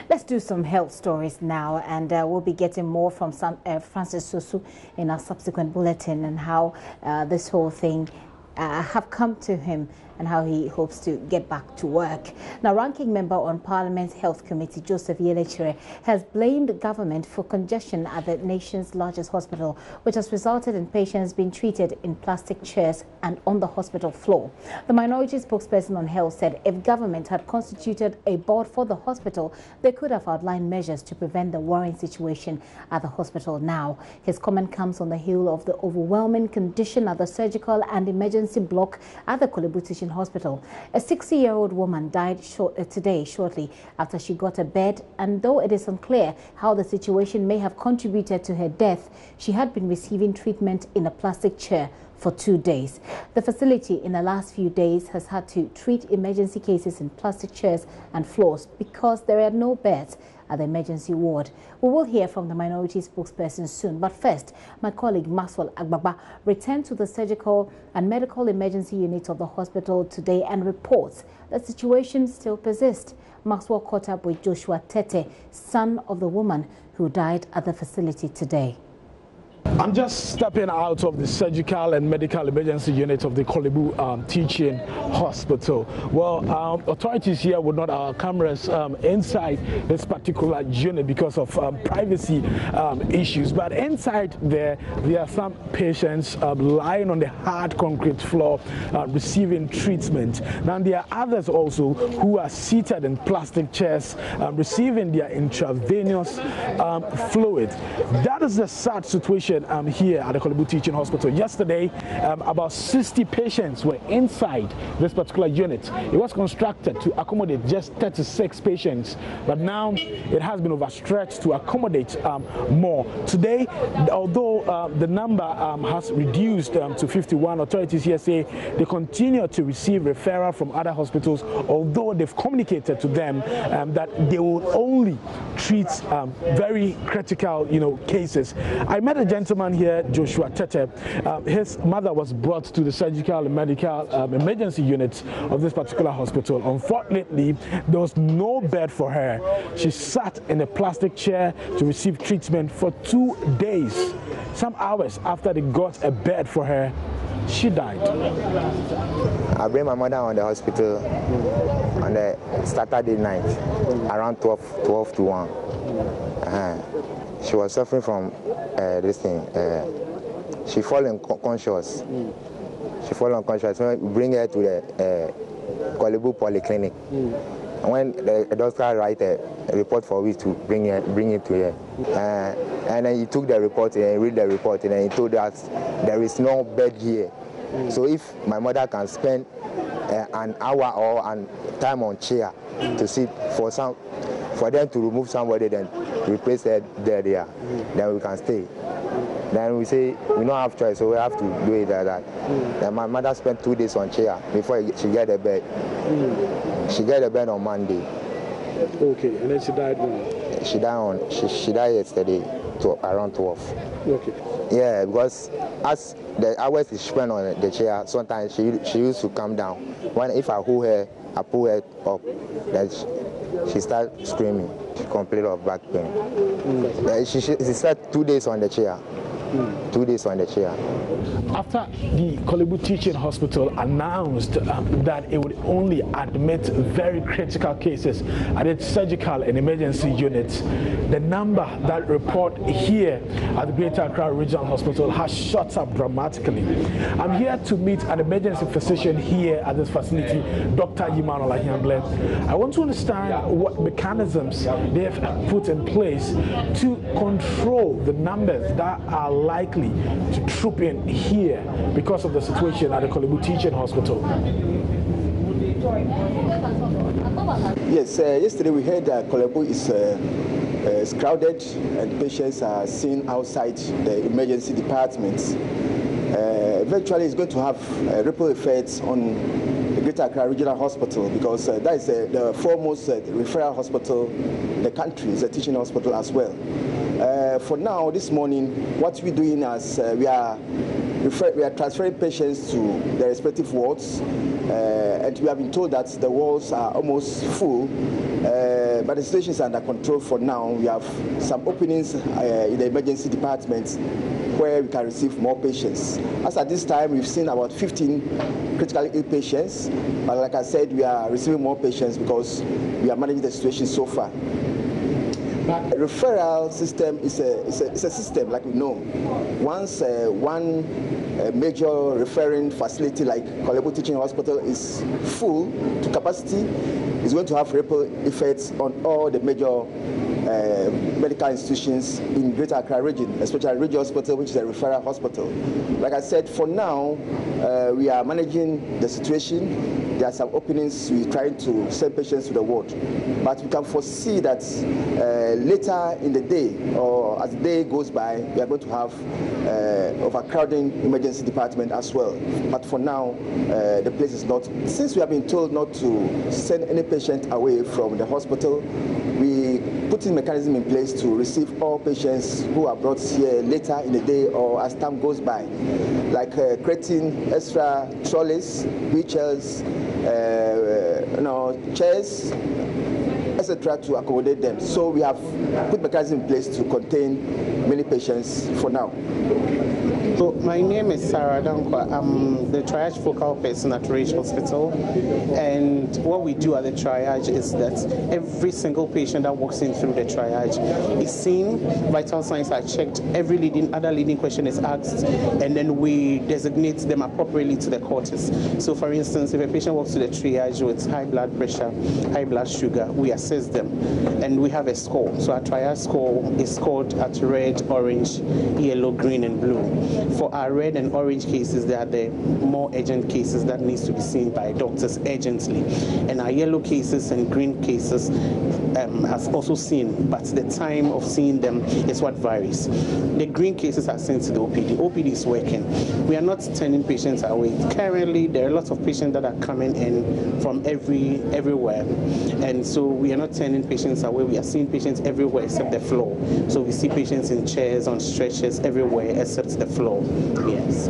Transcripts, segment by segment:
Let's do some health stories now, and we'll be getting more from Francis Susu in our subsequent bulletin, and how this whole thing have come to him and how he hopes to get back to work. Now, Ranking Member on Parliament's Health Committee, Joseph Yelechire, has blamed the government for congestion at the nation's largest hospital, which has resulted in patients being treated in plastic chairs and on the hospital floor. The minority spokesperson on health said if government had constituted a board for the hospital, they could have outlined measures to prevent the worrying situation at the hospital now. His comment comes on the heel of the overwhelming condition at the surgical and emergency block at the Korle-Bu Hospital. A 60-year-old woman died today shortly after she got a bed, and though it is unclear how the situation may have contributed to her death, she had been receiving treatment in a plastic chair for 2 days. The facility in the last few days has had to treat emergency cases in plastic chairs and floors because there are no beds at the emergency ward. We will hear from the minority spokesperson soon, but first, my colleague Maxwell Agbagba returned to the surgical and medical emergency unit of the hospital today and reports the situation still persists. Maxwell caught up with Joshua Tete, son of the woman who died at the facility today. I'm just stepping out of the surgical and medical emergency unit of the Korle-Bu teaching hospital. Well, authorities here would not allow cameras inside this particular unit because of privacy issues. But inside there are some patients lying on the hard concrete floor receiving treatment. Now, there are others also who are seated in plastic chairs receiving their intravenous fluid. That is the sad situation here at the Korle-Bu Teaching Hospital. Yesterday, about 60 patients were inside this particular unit. It was constructed to accommodate just 36 patients, but now it has been overstretched to accommodate more. Today, although the number has reduced to 51, authorities here say they continue to receive referral from other hospitals, although they've communicated to them that they will only treat very critical, cases. I met a gentleman here, Joshua Tete. His mother was brought to the surgical and medical emergency unit of this particular hospital. Unfortunately, there was no bed for her. She sat in a plastic chair to receive treatment for 2 days. Some hours after they got a bed for her, she died. I bring my mother on the hospital on the Saturday night, around 12 to 1. She was suffering from this thing. She fell unconscious. She fell unconscious. So we bring her to the Korle-Bu Polyclinic. And when the doctor write a report for us to bring it to her, and then he took the report and read the report, and then he told us there is no bed here. So if my mother can spend an hour or an time on chair to sit for them to remove somebody, then replace her there, then we can stay. Then we say we don't have choice, so we have to do it like that. Then my mother spent 2 days on chair before she get a bed. She got a bed on Monday. Okay, and then she died when? She died yesterday around 12. Okay. Yeah, because as the hours she spent on the chair, sometimes she used to come down. If I hold her, I pull her up, then she started screaming. She complained of back pain. She sat 2 days on the chair. 2 days on the chair. After the Korle-Bu Teaching Hospital announced that it would only admit very critical cases at its surgical and emergency units, the number that report here at the Greater Accra Regional Hospital has shot up dramatically. I'm here to meet an emergency physician here at this facility, Dr. Yiman Olahiamble. I want to understand what mechanisms they have put in place to control the numbers that are likely to troop in here because of the situation at the Korle-Bu Teaching Hospital. Yes, yesterday we heard that Korle-Bu is crowded and patients are seen outside the emergency departments. Eventually it's going to have ripple effects on the Greater Accra Regional Hospital because that is the foremost referral hospital in the country. It's a teaching hospital as well. For now, this morning, what we're doing is we are transferring patients to their respective wards and we have been told that the wards are almost full, but the situation is under control for now. We have some openings in the emergency department where we can receive more patients. As at this time, we've seen about 15 critically ill patients, but like I said, we are receiving more patients because we are managing the situation so far. But a referral system is a system, like we know. Once one major referring facility like Korle-Bu Teaching Hospital is full to capacity, it's going to have ripple effects on all the major medical institutions in Greater Accra region, especially Regional Hospital, which is a referral hospital. Like I said, for now, we are managing the situation. There are some openings. We're trying to send patients to the ward. But we can foresee that later in the day, or as the day goes by, we are going to have overcrowding emergency department as well. But for now, the place is not. Since we have been told not to send any patient away from the hospital, we put in mechanism in place to receive all patients who are brought here later in the day or as time goes by, like creating extra trolleys, wheelchairs, chairs, etc., to accommodate them. So we have put mechanism in place to contain many patients for now. So my name is Sarah Dankwa. I'm the triage focal person at Rage Hospital, and what we do at the triage is that every single patient that walks in through the triage is seen, vital signs are checked, every other leading question is asked, and then we designate them appropriately to the quarters. So for instance, if a patient walks to the triage with high blood pressure, high blood sugar, we assess them, and we have a score. So our triage score is scored at red, orange, yellow, green, and blue. For our red and orange cases, they are the more urgent cases that needs to be seen by doctors urgently. And our yellow cases and green cases has also seen, but the time of seeing them is what varies. The green cases are sent to the OPD. OPD is working. We are not turning patients away. Currently, there are lots of patients that are coming in from everywhere. And so we are not turning patients away. We are seeing patients everywhere except the floor. So we see patients in chairs, on stretchers, everywhere except the floor. Yes.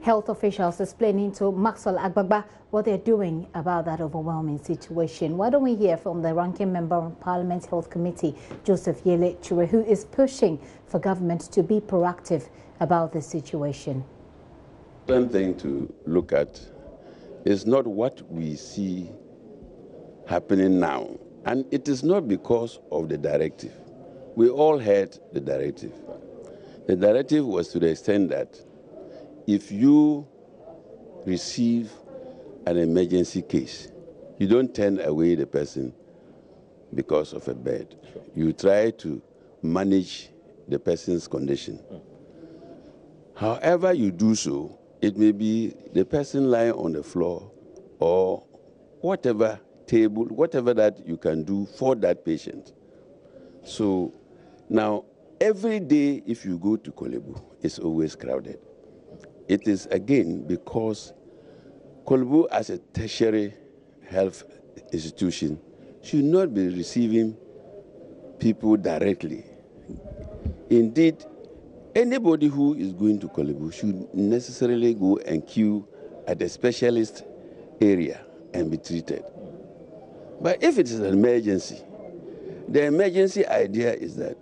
Health officials explaining to Maxwell Agbagba what they're doing about that overwhelming situation. Why don't we hear from the ranking member of Parliament's Health Committee, Joseph Yele Chure, who is pushing for government to be proactive about the situation. One thing to look at is not what we see happening now. And it is not because of the directive. We all heard the directive. The directive was to the extent that if you receive an emergency case, you don't turn away the person because of a bed. You try to manage the person's condition. However you do so, it may be the person lying on the floor or whatever table, whatever that you can do for that patient. So now, every day if you go to Korle-Bu, it's always crowded. It is again because Korle-Bu as a tertiary health institution should not be receiving people directly. Indeed, anybody who is going to Korle-Bu should necessarily go and queue at a specialist area and be treated. But if it is an emergency, the emergency idea is that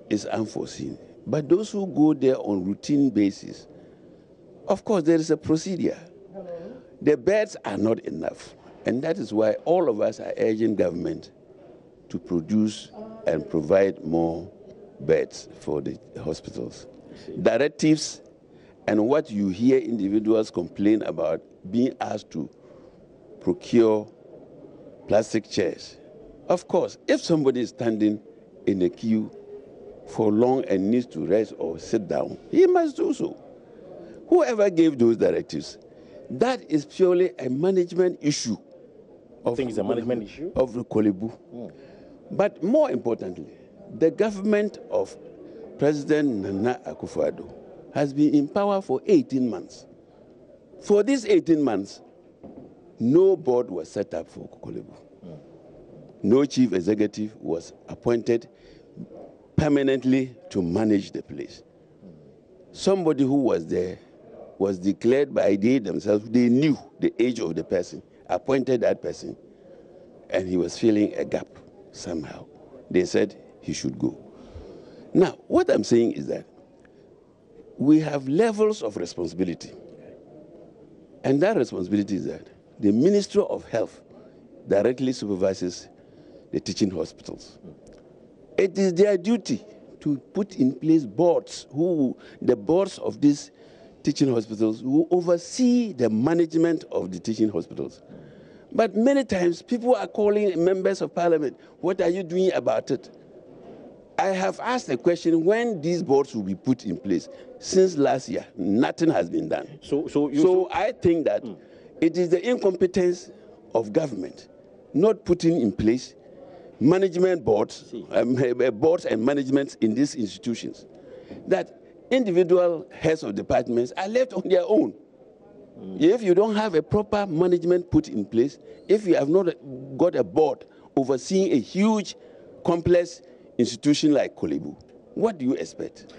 it's unforeseen. But those who go there on routine basis, of course, there is a procedure. The beds are not enough. And that is why all of us are urging government to produce and provide more beds for the hospitals. Directives and what you hear individuals complain about being asked to procure plastic chairs. Of course, if somebody is standing in a queue for long and needs to rest or sit down, he must do so. Whoever gave those directives, that is purely a management issue. I think it's a management issue of the Korle-Bu. But more importantly, the government of President Nana Akufo-Addo has been in power for 18 months. For these 18 months, no board was set up for Korle-Bu. No chief executive was appointed permanently to manage the place. Somebody who was there was declared by they themselves. They knew the age of the person, appointed that person, and he was filling a gap somehow. They said he should go. Now, what I'm saying is that we have levels of responsibility. And that responsibility is that the Ministry of Health directly supervises the teaching hospitals. It is their duty to put in place boards, the boards of these teaching hospitals who oversee the management of the teaching hospitals. But many times people are calling members of parliament, what are you doing about it? I have asked the question when these boards will be put in place. Since last year, nothing has been done. So I think that it is the incompetence of government not putting in place management boards, boards and managements in these institutions, that individual heads of departments are left on their own. If you don't have a proper management put in place, if you have not got a board overseeing a huge, complex institution like Korle-Bu, what do you expect?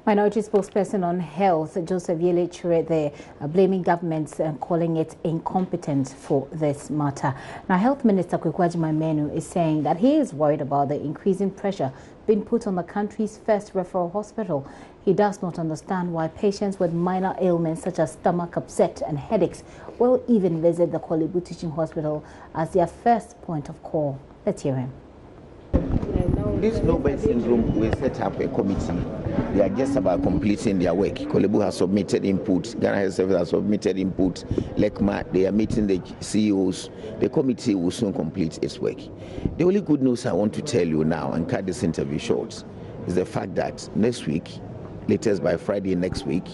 Minority spokesperson on health, Joseph Yele there, blaming governments and calling it incompetent for this matter. Now, Health Minister Korle-Bu Menu is saying that he is worried about the increasing pressure being put on the country's first referral hospital. He does not understand why patients with minor ailments such as stomach upset and headaches will even visit the Korle-Bu Teaching Hospital as their first point of call. Let's hear him. This no-bed syndrome, we set up a committee. They are just about completing their work. Korle-Bu has submitted input. Ghana Health Service has submitted input. LECMA, they are meeting the CEOs. The committee will soon complete its work. The only good news I want to tell you now, and cut this interview short, is the fact that next week, latest by Friday next week,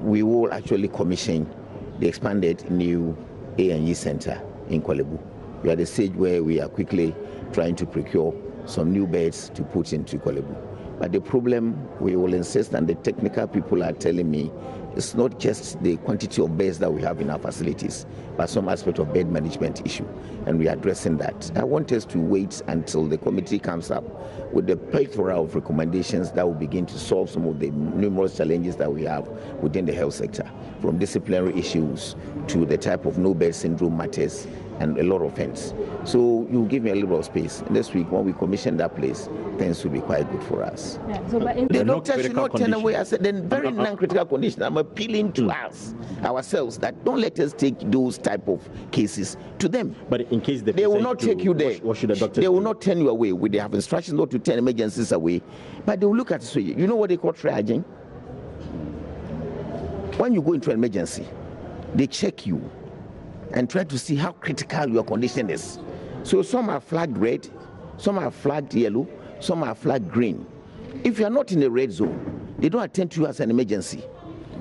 we will actually commission the expanded new A&E center in Korle-Bu. We are at the stage where we are quickly trying to procure some new beds to put into Korle-Bu. But the problem, we will insist, and the technical people are telling me, it's not just the quantity of beds that we have in our facilities, but some aspect of bed management issue, and we are addressing that. I want us to wait until the committee comes up with the plethora of recommendations that will begin to solve some of the numerous challenges that we have within the health sector, from disciplinary issues to the type of no-bed syndrome matters, and a lot of things. So you give me a little of space. Next week, when we commission that place, things will be quite good for us. Yeah, so the doctor should not turn away. I said, then very non-critical condition. I'm appealing to us, ourselves, that don't let us take those type of cases to them. But in case they will not take you there. What should the doctor do? They will not turn you away. They have instructions not to turn emergencies away. But they will look at it. You know what they call triaging? When you go into an emergency, they check you and try to see how critical your condition is. So some are flagged red, some are flagged yellow, some are flagged green. If you are not in the red zone, they don't attend to you as an emergency.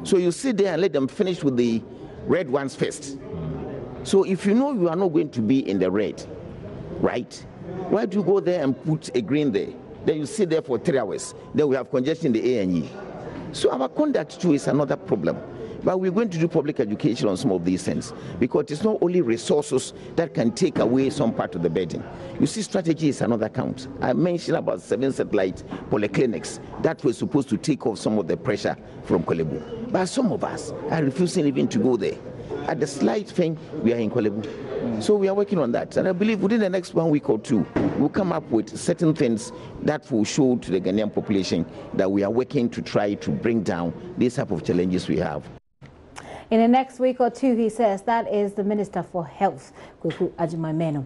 So you sit there and let them finish with the red ones first. So if you know you are not going to be in the red, right? Why do you go there and put a green there? Then you sit there for 3 hours. Then we have congestion in the A&E. So our conduct too is another problem. But we're going to do public education on some of these things, because it's not only resources that can take away some part of the burden. You see, strategy is another count. I mentioned about 7 satellite polyclinics that were supposed to take off some of the pressure from Korle-Bu. But some of us are refusing even to go there. At the slight thing, we are in Korle-Bu. So we are working on that. And I believe within the next 1 week or 2, we'll come up with certain things that will show to the Ghanaian population that we are working to try to bring down these type of challenges we have. In the next week or 2, he says, that is the Minister for Health, Korle-Bu Menu.